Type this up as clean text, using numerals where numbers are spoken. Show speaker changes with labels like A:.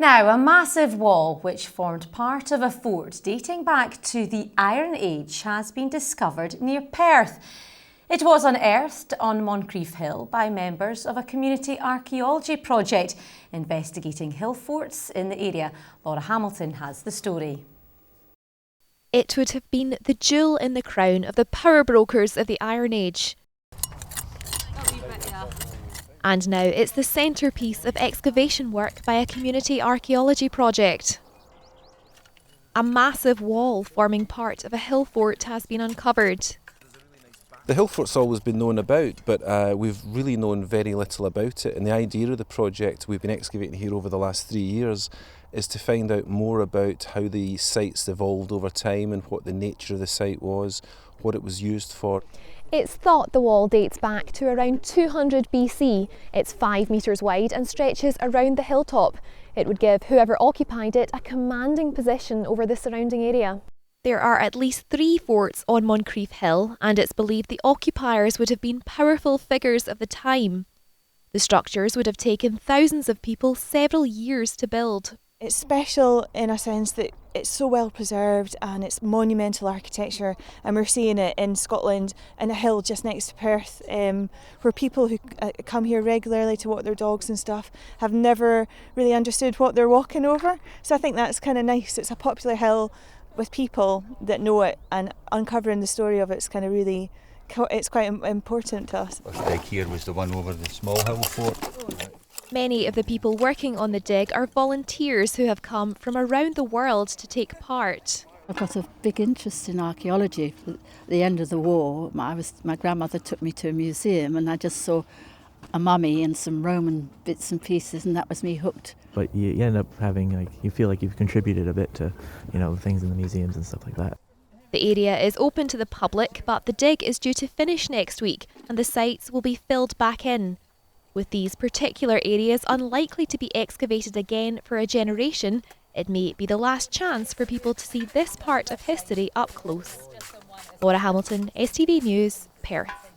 A: Now, a massive wall which formed part of a fort dating back to the Iron Age has been discovered near Perth. It was unearthed on Moncrief Hill by members of a community archaeology project investigating hill forts in the area. Laura Hamilton has the story.
B: It would have been the jewel in the crown of the power brokers of the Iron Age. And now it's the centrepiece of excavation work by a community archaeology project. A massive wall forming part of a hill fort has been uncovered.
C: The hill fort's always been known about, but we've really known very little about it. And the idea of the project we've been excavating here over the last 3 years is to find out more about how the site's evolved over time and what the nature of the site was, what it was used for.
B: It's thought the wall dates back to around 200 BC. It's 5 metres wide and stretches around the hilltop. It would give whoever occupied it a commanding position over the surrounding area. There are at least 3 forts on Moncrief Hill, and it's believed the occupiers would have been powerful figures of the time. The structures would have taken thousands of people several years to build.
D: It's special in a sense that it's so well preserved and it's monumental architecture, and we're seeing it in Scotland in a hill just next to Perth, where people who come here regularly to walk their dogs and stuff have never really understood what they're walking over. So I think that's kind of nice. It's a popular hill with people that know it, and uncovering the story of it's kind of really, it's quite important to us.
E: This dig here was the one over the small hill fort.
B: Many of the people working on the dig are volunteers who have come from around the world to take part.
F: I've got a big interest in archaeology. At the end of the war, my grandmother took me to a museum and I just saw a mummy and some Roman bits and pieces, and that was me hooked.
G: But you end up having, you feel like you've contributed a bit to, things in the museums and stuff like that.
B: The area is open to the public, but the dig is due to finish next week and the sites will be filled back in. With these particular areas unlikely to be excavated again for a generation, it may be the last chance for people to see this part of history up close. Laura Hamilton, STV News, Perth.